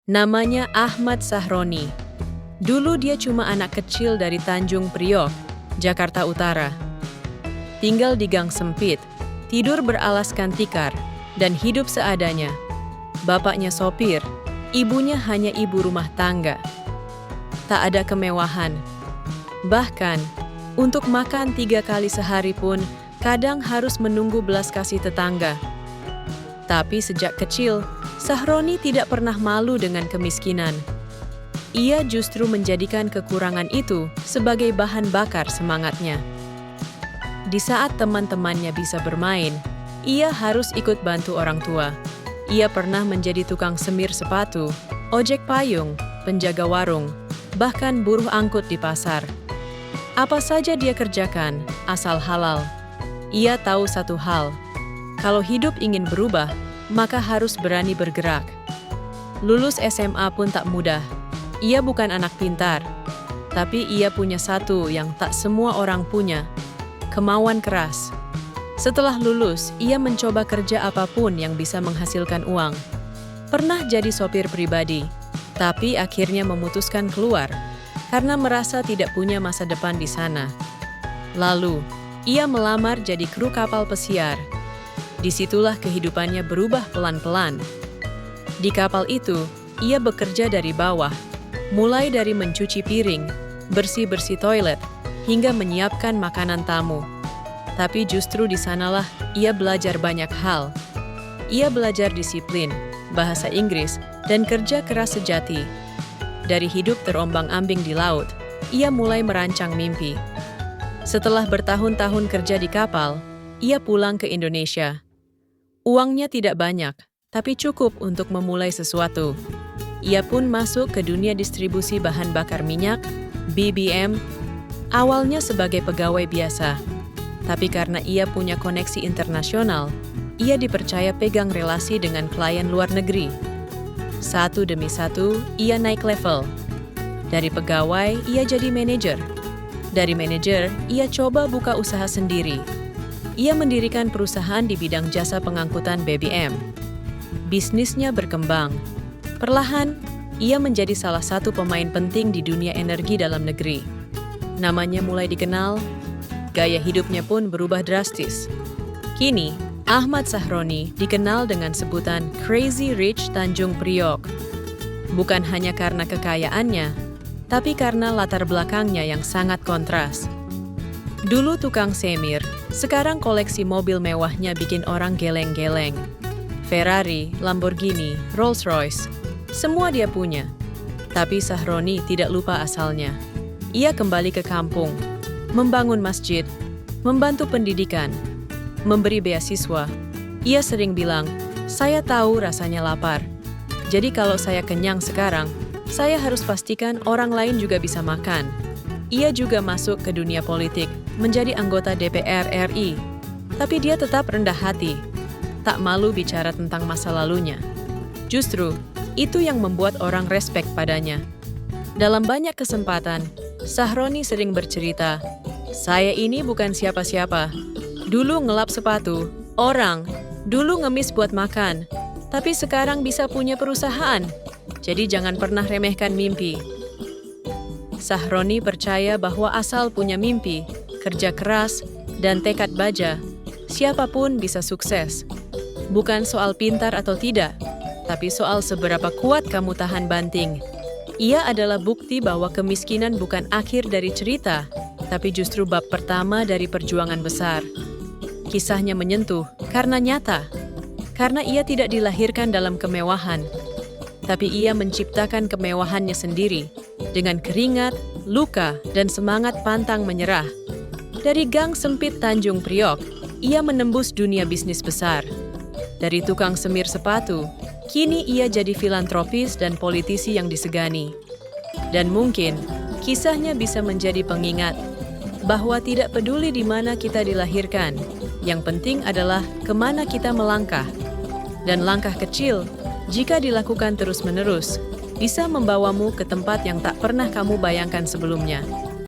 Namanya Ahmad Sahroni. Dulu dia cuma anak kecil dari Tanjung Priok, Jakarta Utara. Tinggal di gang sempit, tidur beralaskan tikar, dan hidup seadanya. Bapaknya sopir, ibunya hanya ibu rumah tangga. Tak ada kemewahan. Bahkan, untuk makan 3 kali sehari pun kadang harus menunggu belas kasih tetangga. Tapi sejak kecil, Sahroni tidak pernah malu dengan kemiskinan. Ia justru menjadikan kekurangan itu sebagai bahan bakar semangatnya. Di saat teman-temannya bisa bermain, ia harus ikut bantu orang tua. Ia pernah menjadi tukang semir sepatu, ojek payung, penjaga warung, bahkan buruh angkut di pasar. Apa saja dia kerjakan, asal halal. Ia tahu satu hal, kalau hidup ingin berubah, maka harus berani bergerak. Lulus SMA pun tak mudah. Ia bukan anak pintar, tapi ia punya satu yang tak semua orang punya, kemauan keras. Setelah lulus, ia mencoba kerja apapun yang bisa menghasilkan uang. Pernah jadi sopir pribadi, tapi akhirnya memutuskan keluar karena merasa tidak punya masa depan di sana. Lalu, ia melamar jadi kru kapal pesiar. Disitulah kehidupannya berubah pelan-pelan. Di kapal itu, ia bekerja dari bawah, mulai dari mencuci piring, bersih-bersih toilet, hingga menyiapkan makanan tamu. Tapi justru di sanalah ia belajar banyak hal. Ia belajar disiplin, bahasa Inggris, dan kerja keras sejati. Dari hidup terombang-ambing di laut, ia mulai merancang mimpi. Setelah bertahun-tahun kerja di kapal, ia pulang ke Indonesia. Uangnya tidak banyak, tapi cukup untuk memulai sesuatu. Ia pun masuk ke dunia distribusi bahan bakar minyak, BBM, awalnya sebagai pegawai biasa. Tapi karena ia punya koneksi internasional, ia dipercaya pegang relasi dengan klien luar negeri. Satu demi satu, ia naik level. Dari pegawai, ia jadi manajer. Dari manajer, ia coba buka usaha sendiri. Ia mendirikan perusahaan di bidang jasa pengangkutan BBM. Bisnisnya berkembang. Perlahan, ia menjadi salah satu pemain penting di dunia energi dalam negeri. Namanya mulai dikenal, gaya hidupnya pun berubah drastis. Kini, Ahmad Sahroni dikenal dengan sebutan Crazy Rich Tanjung Priok. Bukan hanya karena kekayaannya, tapi karena latar belakangnya yang sangat kontras. Dulu tukang semir, sekarang koleksi mobil mewahnya bikin orang geleng-geleng. Ferrari, Lamborghini, Rolls-Royce, semua dia punya. Tapi Sahroni tidak lupa asalnya. Ia kembali ke kampung, membangun masjid, membantu pendidikan, memberi beasiswa. Ia sering bilang, "Saya tahu rasanya lapar. Jadi kalau saya kenyang sekarang, saya harus pastikan orang lain juga bisa makan." Ia juga masuk ke dunia politik, menjadi anggota DPR RI. Tapi dia tetap rendah hati, tak malu bicara tentang masa lalunya. Justru, itu yang membuat orang respek padanya. Dalam banyak kesempatan, Sahroni sering bercerita, "Saya ini bukan siapa-siapa. Dulu ngelap sepatu, orang, dulu ngemis buat makan, tapi sekarang bisa punya perusahaan. Jadi jangan pernah remehkan mimpi." Sahroni percaya bahwa asal punya mimpi, kerja keras, dan tekad baja, siapapun bisa sukses. Bukan soal pintar atau tidak, tapi soal seberapa kuat kamu tahan banting. Ia adalah bukti bahwa kemiskinan bukan akhir dari cerita, tapi justru bab pertama dari perjuangan besar. Kisahnya menyentuh karena nyata, karena ia tidak dilahirkan dalam kemewahan, tapi ia menciptakan kemewahannya sendiri dengan keringat, luka, dan semangat pantang menyerah. Dari gang sempit Tanjung Priok, ia menembus dunia bisnis besar. Dari tukang semir sepatu, kini ia jadi filantropis dan politisi yang disegani. Dan mungkin, kisahnya bisa menjadi pengingat bahwa tidak peduli di mana kita dilahirkan, yang penting adalah kemana kita melangkah. Dan langkah kecil, jika dilakukan terus-menerus, bisa membawamu ke tempat yang tak pernah kamu bayangkan sebelumnya.